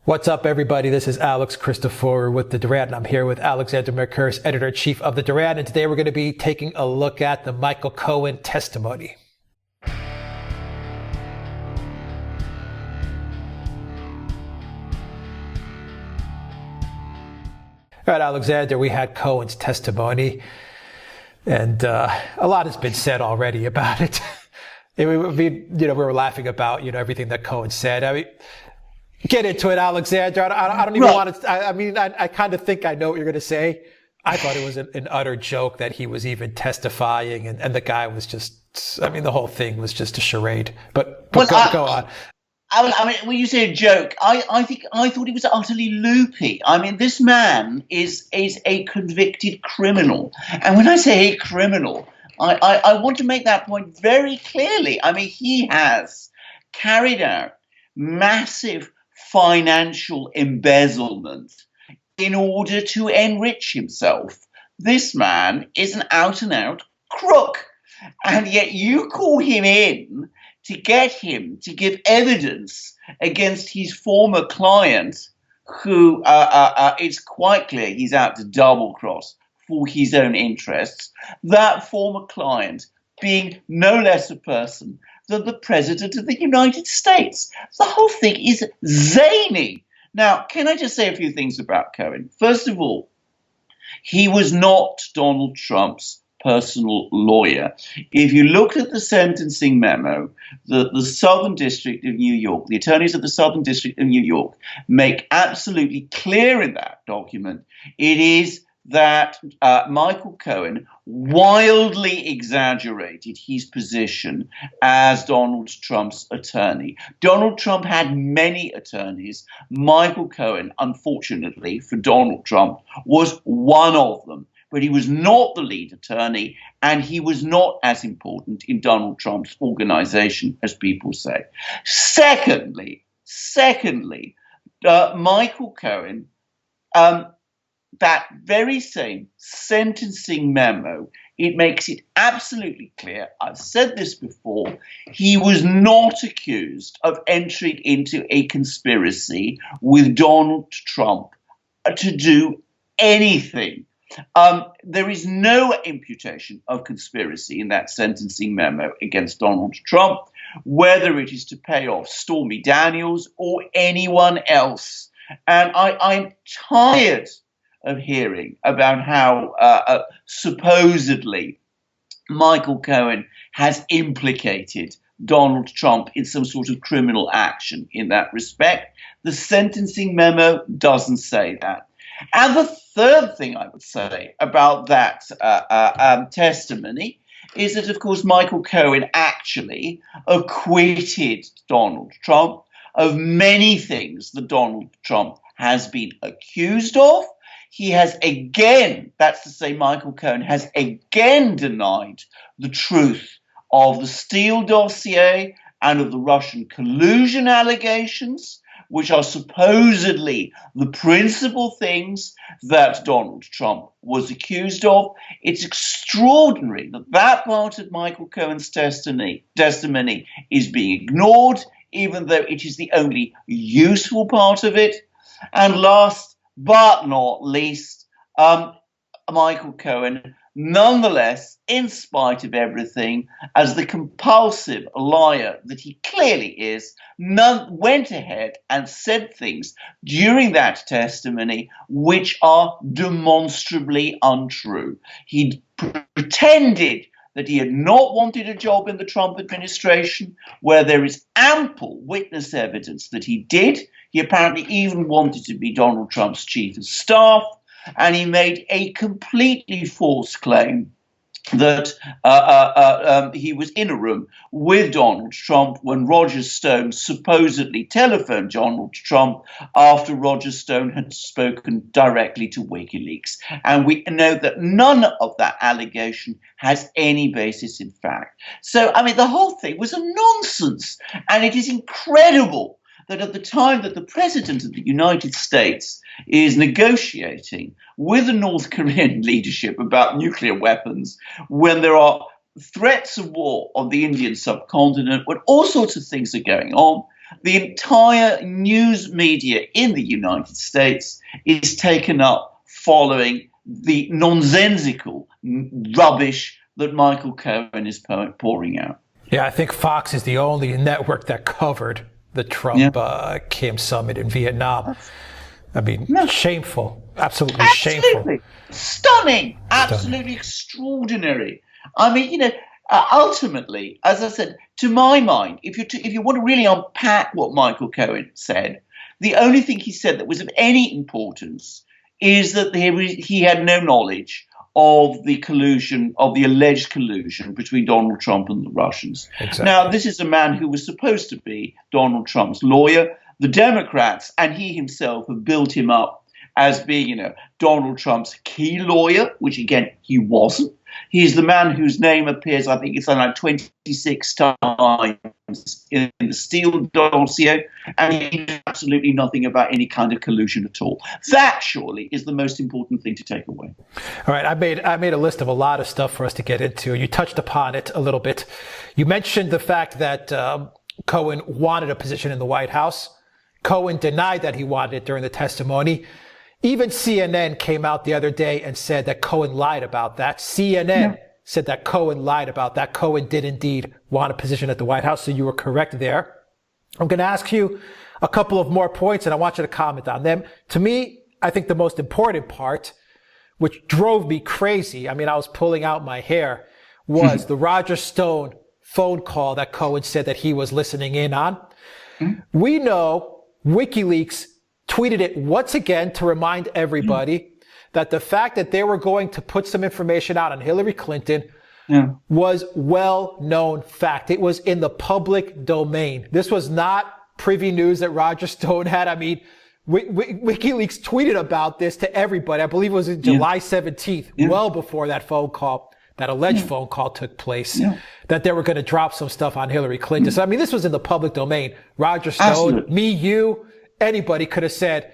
What's up, everybody? This is Alex Christoforou with the Duran, and I'm here with Alexander Mercouris, editor-in-chief of the Duran, and today we're going to be taking a look at the Michael Cohen testimony. All right, Alexander, we had Cohen's testimony, and a lot has been said already about it. We were laughing about, everything that Cohen said. I mean, get into it, Alexander. I don't even want to. I kind of think I know what you're going to say. I thought it was an utter joke that he was even testifying, and the guy was just. The whole thing was just a charade. But go on. When you say a joke, I thought he was utterly loopy. This man is a convicted criminal, and when I say a criminal, I want to make that point very clearly. He has carried out massive financial embezzlement in order to enrich himself. This man is an out-and-out crook, and yet you call him in to get him to give evidence against his former client, who it's quite clear he's out to double-cross for his own interests, that former client being no less a person than the President of the United States. The whole thing is zany. Now, can I just say a few things about Cohen? First of all, he was not Donald Trump's personal lawyer. If you look at the sentencing memo, the Southern District of New York, the attorneys of the Southern District of New York make absolutely clear in that document it is that Michael Cohen wildly exaggerated his position as Donald Trump's attorney. Donald Trump had many attorneys. Michael Cohen, unfortunately for Donald Trump, was one of them. But he was not the lead attorney, and he was not as important in Donald Trump's organization as people say. Secondly, Michael Cohen, that very same sentencing memo, it makes it absolutely clear, I've said this before, he was not accused of entering into a conspiracy with Donald Trump to do anything. There is no imputation of conspiracy in that sentencing memo against Donald Trump, whether it is to pay off Stormy Daniels or anyone else. And I'm tired of hearing about how supposedly Michael Cohen has implicated Donald Trump in some sort of criminal action in that respect. The sentencing memo doesn't say that. And the third thing I would say about that testimony is that, of course, Michael Cohen actually acquitted Donald Trump of many things that Donald Trump has been accused of. He has again, that's to say, Michael Cohen has again denied the truth of the Steele dossier and of the Russian collusion allegations, which are supposedly the principal things that Donald Trump was accused of. It's extraordinary that that part of Michael Cohen's testimony is being ignored, even though it is the only useful part of it. And last but not least, Michael Cohen, nonetheless, in spite of everything, as the compulsive liar that he clearly is, went ahead and said things during that testimony which are demonstrably untrue. He pretended that he had not wanted a job in the Trump administration, where there is ample witness evidence that he did. He apparently even wanted to be Donald Trump's chief of staff, and he made a completely false claim that he was in a room with Donald Trump when Roger Stone supposedly telephoned Donald Trump after Roger Stone had spoken directly to WikiLeaks. And we know that none of that allegation has any basis in fact. So, the whole thing was a nonsense. And it is incredible that at the time that the President of the United States is negotiating with the North Korean leadership about nuclear weapons, when there are threats of war on the Indian subcontinent, when all sorts of things are going on, The entire news media in the United States is taken up following the nonsensical rubbish that Michael Cohen is pouring out. Yeah, I think Fox is the only network that covered the Trump Kim summit in Vietnam. I mean, shameful, absolutely shameful. Stunning, absolutely extraordinary. I mean, ultimately, as I said, to my mind, if you want to really unpack what Michael Cohen said, the only thing he said that was of any importance is that he had no knowledge of the collusion, of the alleged collusion between Donald Trump and the Russians. Exactly. Now, this is a man who was supposed to be Donald Trump's lawyer. The Democrats and he himself have built him up as being, Donald Trump's key lawyer, which again, he wasn't. He's the man whose name appears, I think it's like 26 times in the Steele dossier, and he knows absolutely nothing about any kind of collusion at all. That surely is the most important thing to take away. All right, I made a list of a lot of stuff for us to get into. You touched upon it a little bit. You mentioned the fact that Cohen wanted a position in the White House. Cohen denied that he wanted it during the testimony. Even CNN came out the other day and said that Cohen lied about that. CNN said that Cohen lied about that. Cohen did indeed want a position at the White House, so you were correct there. I'm going to ask you a couple of more points, and I want you to comment on them. To me, I think the most important part, which drove me crazy, I mean, I was pulling out my hair, was the Roger Stone phone call that Cohen said that he was listening in on. We know WikiLeaks tweeted it once again to remind everybody that the fact that they were going to put some information out on Hillary Clinton was well-known fact. It was in the public domain. This was not privy news that Roger Stone had. I mean, WikiLeaks tweeted about this to everybody. I believe it was in July 17th, well before that phone call, that alleged phone call took place, that they were going to drop some stuff on Hillary Clinton. So, I mean, this was in the public domain. Roger Stone, me, you, anybody could have said,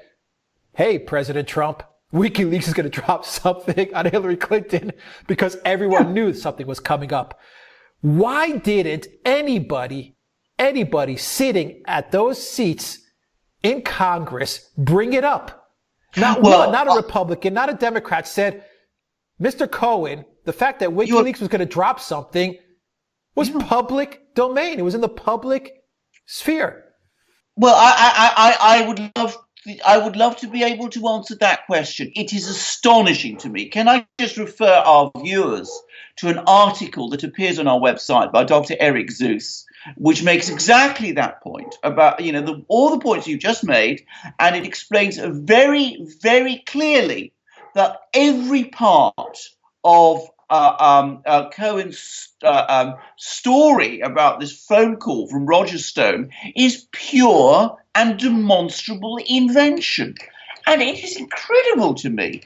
hey, President Trump, WikiLeaks is going to drop something on Hillary Clinton, because everyone knew something was coming up. Why didn't anybody sitting at those seats in Congress bring it up? Not one, not a Republican, not a Democrat said, Mr. Cohen, the fact that WikiLeaks was going to drop something was public domain. It was in the public sphere. Well, I would love to be able to answer that question. It is astonishing to me. Can I just refer our viewers to an article that appears on our website by Dr. Eric Zeus, which makes exactly that point about, all the points you just made, and it explains very, very clearly that every part of Cohen's story about this phone call from Roger Stone is pure and demonstrable invention. And it is incredible to me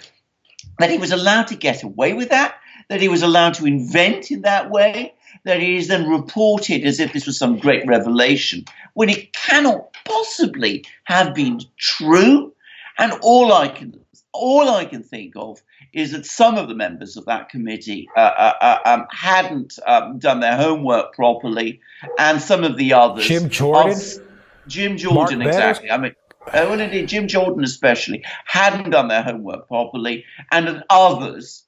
that he was allowed to get away with that he was allowed to invent in that way, that it is then reported as if this was some great revelation, when it cannot possibly have been true. And all I can think of is that some of the members of that committee hadn't done their homework properly, and some of the others, Jim Jordan, exactly. I mean, Jim Jordan especially, hadn't done their homework properly, and that others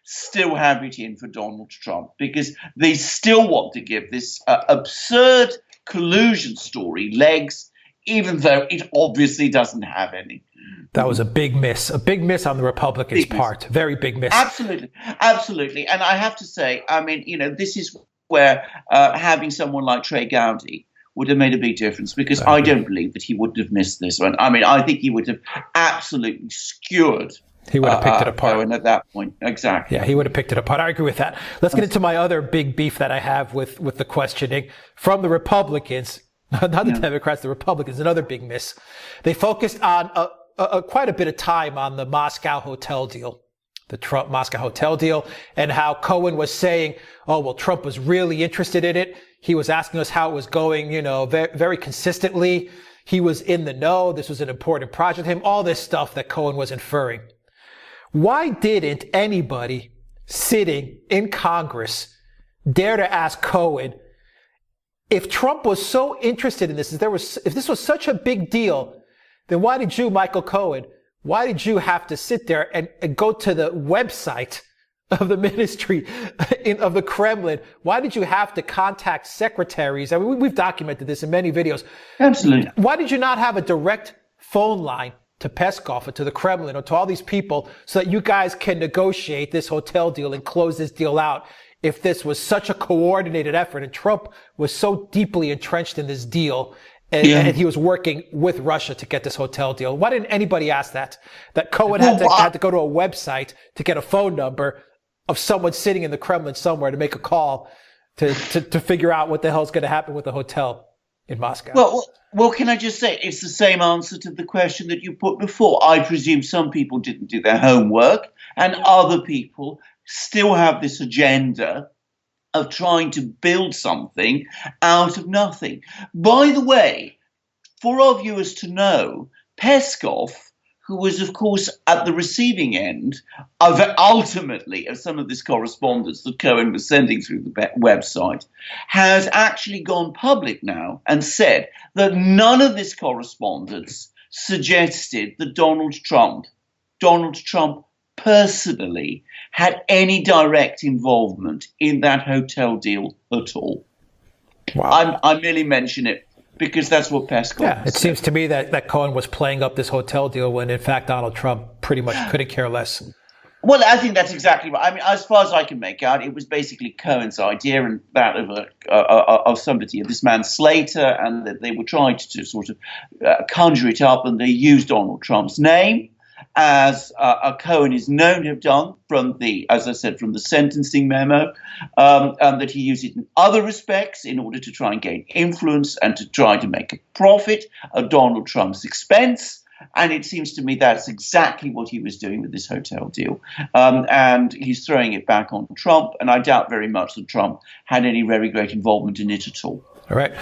still have it in for Donald Trump, because they still want to give this absurd collusion story legs, even though it obviously doesn't have any. That was a big miss on the Republicans' part. Very big miss. Absolutely. And I have to say, I mean, this is where having someone like Trey Gowdy would have made a big difference, because I don't believe that he would have missed this one. I mean, I think he would have absolutely skewered. He would have picked it apart. Cohen at that point. Exactly. Yeah, he would have picked it apart. I agree with that. Let's get into my other big beef that I have with the questioning from the Republicans, not the Democrats, the Republicans. Another big miss. They focused on quite a bit of time on the Moscow hotel deal, the Trump Moscow hotel deal, and how Cohen was saying, oh, well, Trump was really interested in it. He was asking us how it was going, very, very consistently. He was in the know. This was an important project to him. All this stuff that Cohen was inferring. Why didn't anybody sitting in Congress dare to ask Cohen, if Trump was so interested in this, if this was such a big deal, then why did you, Michael Cohen, why did you have to sit there and go to the website of the ministry of the Kremlin? Why did you have to contact secretaries? I mean, we've documented this in many videos. Absolutely. Why did you not have a direct phone line to Peskov or to the Kremlin or to all these people so that you guys can negotiate this hotel deal and close this deal out if this was such a coordinated effort and Trump was so deeply entrenched in this deal and he was working with Russia to get this hotel deal? Why didn't anybody ask that? That Cohen had to go to a website to get a phone number of someone sitting in the Kremlin somewhere to make a call to figure out what the hell is going to happen with the hotel in Moscow? Well, can I just say, it's the same answer to the question that you put before. I presume some people didn't do their homework and other people still have this agenda of trying to build something out of nothing. By the way, for our viewers to know, Peskov, who was, of course, at the receiving end of ultimately of some of this correspondence that Cohen was sending through the website, has actually gone public now and said that none of this correspondence suggested that Donald Trump personally had any direct involvement in that hotel deal at all. Wow. I merely mention it because that's what Peskov it seems to me that Cohen was playing up this hotel deal when, in fact, Donald Trump pretty much couldn't care less. Well, I think that's exactly right. I mean, as far as I can make out, it was basically Cohen's idea and that of somebody, of this man Slater, and that they were trying to sort of conjure it up, and they used Donald Trump's name, as Cohen is known to have done from the, as I said, from the sentencing memo, and that he used it in other respects in order to try and gain influence and to try to make a profit at Donald Trump's expense. And it seems to me that's exactly what he was doing with this hotel deal. And he's throwing it back on Trump. And I doubt very much that Trump had any very great involvement in it at all. All right.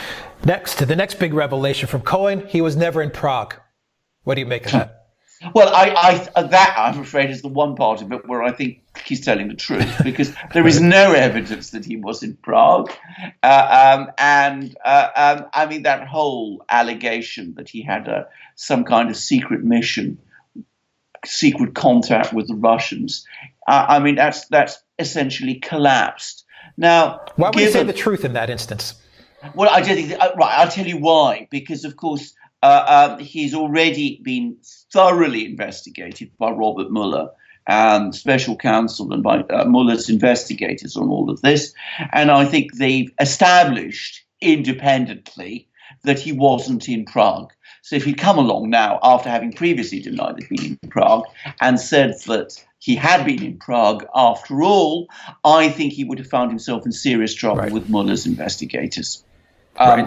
The next big revelation from Cohen, he was never in Prague. What do you make of that? Well, that, I'm afraid, is the one part of it where I think he's telling the truth, because there is no evidence that he was in Prague. I mean, that whole allegation that he had some kind of secret mission, secret contact with the Russians, I mean, that's essentially collapsed. Now, why would you say the truth in that instance? Well, I don't think right. I'll tell you why. Because, of course, he's already been thoroughly investigated by Robert Mueller and special counsel and by Mueller's investigators on all of this. And I think they've established independently that he wasn't in Prague. So if he'd come along now after having previously denied that he'd been in Prague and said that he had been in Prague after all, I think he would have found himself in serious trouble with Mueller's investigators.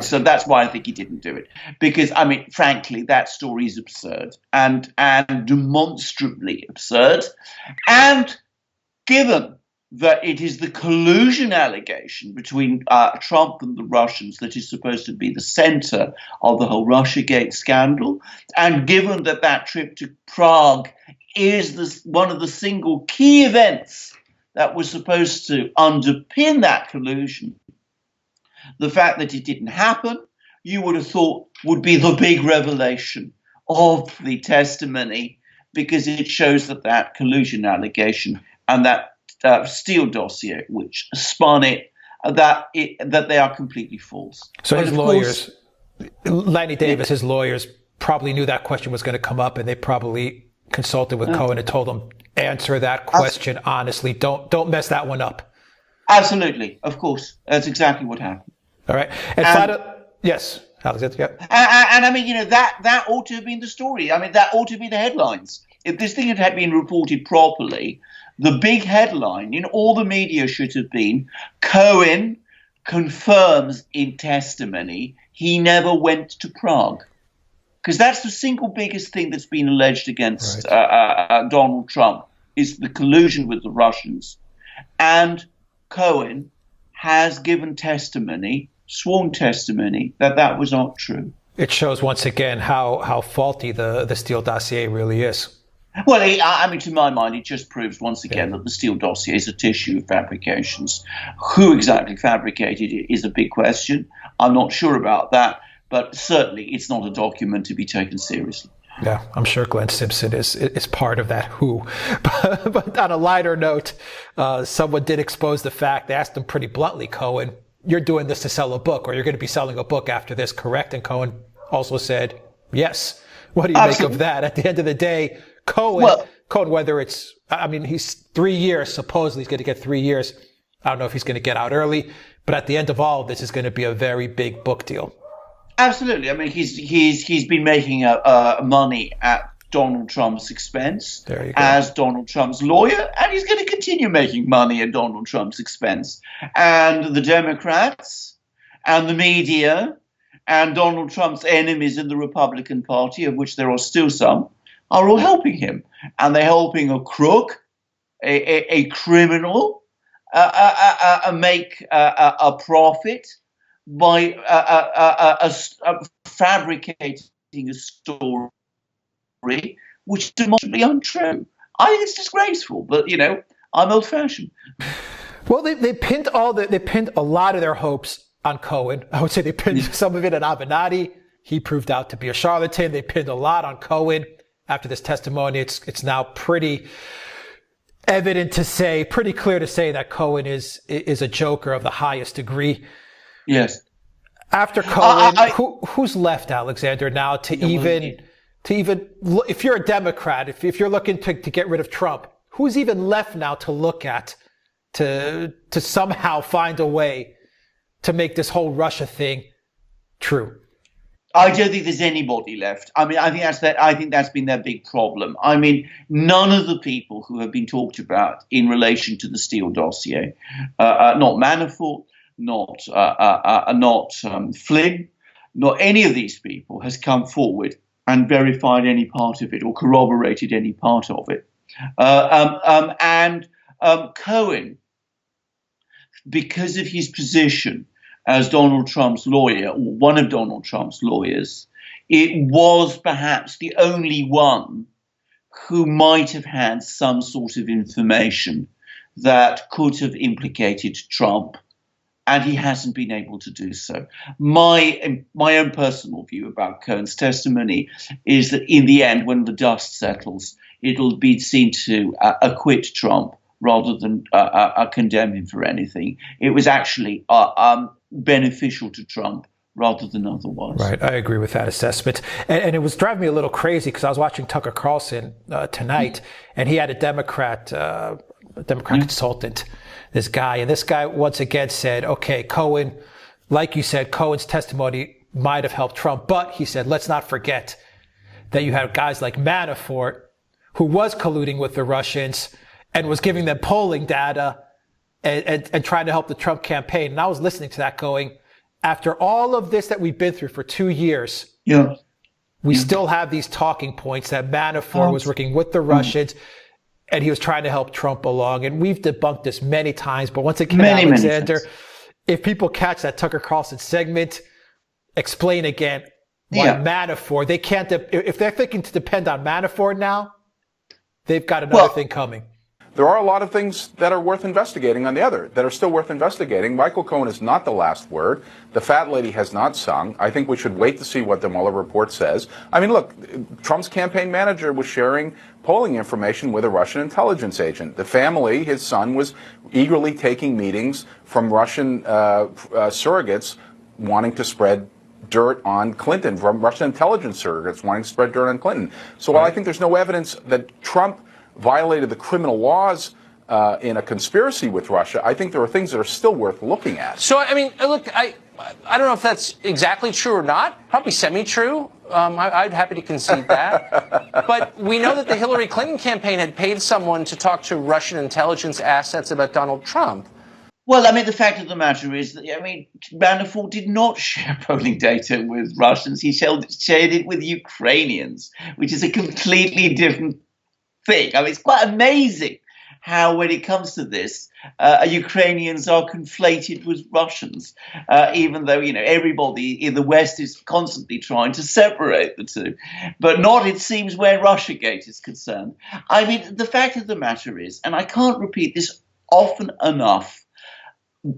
So that's why I think he didn't do it. Because, I mean, frankly, that story is absurd and demonstrably absurd. And given that it is the collusion allegation between Trump and the Russians that is supposed to be the center of the whole Russiagate scandal, and given that that trip to Prague is one of the single key events that was supposed to underpin that collusion, the fact that it didn't happen, you would have thought would be the big revelation of the testimony, because it shows that collusion allegation and that Steele dossier, which spun it, that they are completely false. So his lawyers, Lanny Davis, his lawyers probably knew that question was going to come up, and they probably consulted with Cohen and told him, answer that question honestly. Don't mess that one up. Absolutely, of course, that's exactly what happened. All right, and yes, Alexander. Yep. And I mean, you know, that ought to have been the story. I mean, that ought to be the headlines. If this thing had been reported properly, the big headline in all the media should have been: Cohen confirms in testimony he never went to Prague. Because that's the single biggest thing that's been alleged against Donald Trump, is the collusion with the Russians. And Cohen has given testimony, sworn testimony, that was not true. It shows once again how faulty the Steele dossier really is. Well, I mean, to my mind, it just proves once again that the Steele dossier is a tissue of fabrications. Who exactly fabricated it is a big question. I'm not sure about that, but certainly it's not a document to be taken seriously. Yeah, I'm sure Glenn Simpson is part of that who. But on a lighter note, someone did expose the fact. They asked him pretty bluntly, Cohen, you're doing this to sell a book, or you're going to be selling a book after this, correct? And Cohen also said, yes. What do you make of that? At the end of the day, Cohen, whether it's, I mean, he's 3 years, supposedly he's going to get 3 years. I don't know if he's going to get out early, but at the end of all of this is going to be a very big book deal. Absolutely. I mean, he's been making money at Donald Trump's expense as Donald Trump's lawyer, and he's going to continue making money at Donald Trump's expense. And the Democrats and the media and Donald Trump's enemies in the Republican Party, of which there are still some, are all helping him. And they're helping a crook, a criminal, make a profit by fabricating a story which is demonstrably untrue. I think it's disgraceful, but, I'm old-fashioned. Well, they pinned a lot of their hopes on Cohen. I would say they pinned some of it on Avenatti. He proved out to be a charlatan. They pinned a lot on Cohen. After this testimony, it's now pretty evident to say, pretty clear to say that Cohen is a joker of the highest degree. Yes. After Cohen, who's left, Alexander, now to even, if you're a Democrat, if you're looking to get rid of Trump, who's even left now to look at, to somehow find a way to make this whole Russia thing true? I don't think there's anybody left. I mean, I think that's been their big problem. I mean, none of the people who have been talked about in relation to the Steele dossier, not Manafort, not Flynn, not any of these people has come forward and verified any part of it or corroborated any part of it. And Cohen, because of his position as Donald Trump's lawyer, or one of Donald Trump's lawyers, it was perhaps the only one who might have had some sort of information that could have implicated Trump, and he hasn't been able to do so. My own personal view about Cohen's testimony is that in the end, when the dust settles, it'll be seen to acquit Trump rather than condemn him for anything. It was actually beneficial to Trump rather than otherwise. Right, I agree with that assessment. And it was driving me a little crazy because I was watching Tucker Carlson tonight, and he had a Democrat consultant, this guy once again said, okay, Cohen, like you said, Cohen's testimony might have helped Trump, but he said, let's not forget that you have guys like Manafort, who was colluding with the Russians and was giving them polling data and trying to help the Trump campaign. And I was listening to that going, after all of this that we've been through for 2 years, we still have these talking points that Manafort was working with the Russians and he was trying to help Trump along. And we've debunked this many times. But once again, Alexander, if people catch that Tucker Carlson segment, explain again why Manafort, they can't, if they're thinking to depend on Manafort now, they've got another thing coming. There are a lot of things that are worth investigating on the other, that are still worth investigating. Michael Cohen is not the last word. The fat lady has not sung. I think we should wait to see what the Mueller report says. I mean, look, Trump's campaign manager was sharing polling information with a Russian intelligence agent. The family, his son, was eagerly taking meetings from Russian surrogates wanting to spread dirt on Clinton, from Russian intelligence surrogates wanting to spread dirt on Clinton. So while I think there's no evidence that Trump violated the criminal laws in a conspiracy with Russia, I think there are things that are still worth looking at. So, I mean, look, I don't know if that's exactly true or not. Probably semi-true. I'd happy to concede that. But we know that the Hillary Clinton campaign had paid someone to talk to Russian intelligence assets about Donald Trump. Well, I mean, the fact of the matter is that, Manafort did not share polling data with Russians. He shared it with Ukrainians, which is a completely different thing. I mean, it's quite amazing how, when it comes to this, Ukrainians are conflated with Russians, even though, everybody in the West is constantly trying to separate the two, but not, it seems, where Russiagate is concerned. I mean, the fact of the matter is, and I can't repeat this often enough,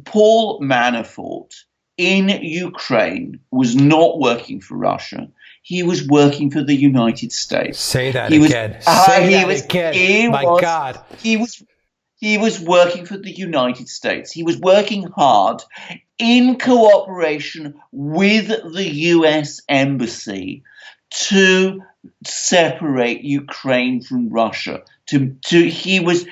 Paul Manafort in Ukraine was not working for Russia. He was working for the United States. Say that again. God. He was working for the United States. He was working hard in cooperation with the US Embassy to separate Ukraine from Russia. He was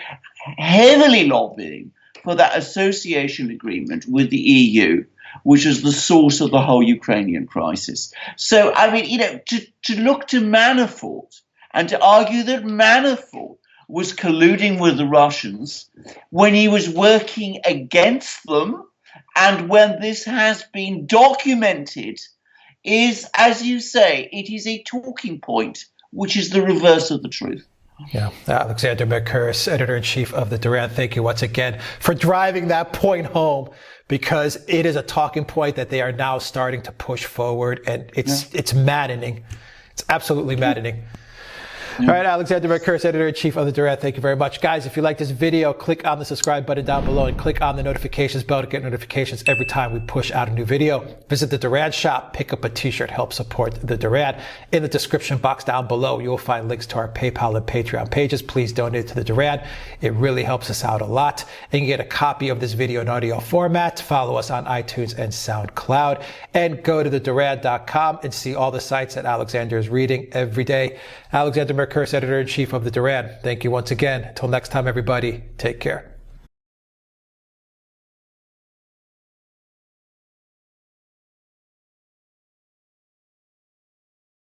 heavily lobbying for that association agreement with the EU, which is the source of the whole Ukrainian crisis. So, I mean, to look to Manafort and to argue that Manafort was colluding with the Russians when he was working against them, and when this has been documented, is, as you say, it is a talking point, which is the reverse of the truth. Yeah, Alexander Mercouris, editor-in-chief of the Duran, thank you once again for driving that point home, because it is a talking point that they are now starting to push forward, and it's maddening. It's absolutely maddening. All right, Alexander Mercouris, editor-in-chief of the Duran, thank you very much. Guys, if you like this video, click on the subscribe button down below and click on the notifications bell to get notifications every time we push out a new video. Visit the Duran shop, pick up a t-shirt, help support the Duran. In the description box down below, you'll find links to our PayPal and Patreon pages. Please donate to the Duran. It really helps us out a lot. And you can get a copy of this video in audio format. Follow us on iTunes and Soundcloud. And go to theduran.com and see all the sites that Alexander is reading every day. Alexander Mercouris, editor-in-chief of the Duran. Thank you once again. Until next time, everybody, take care.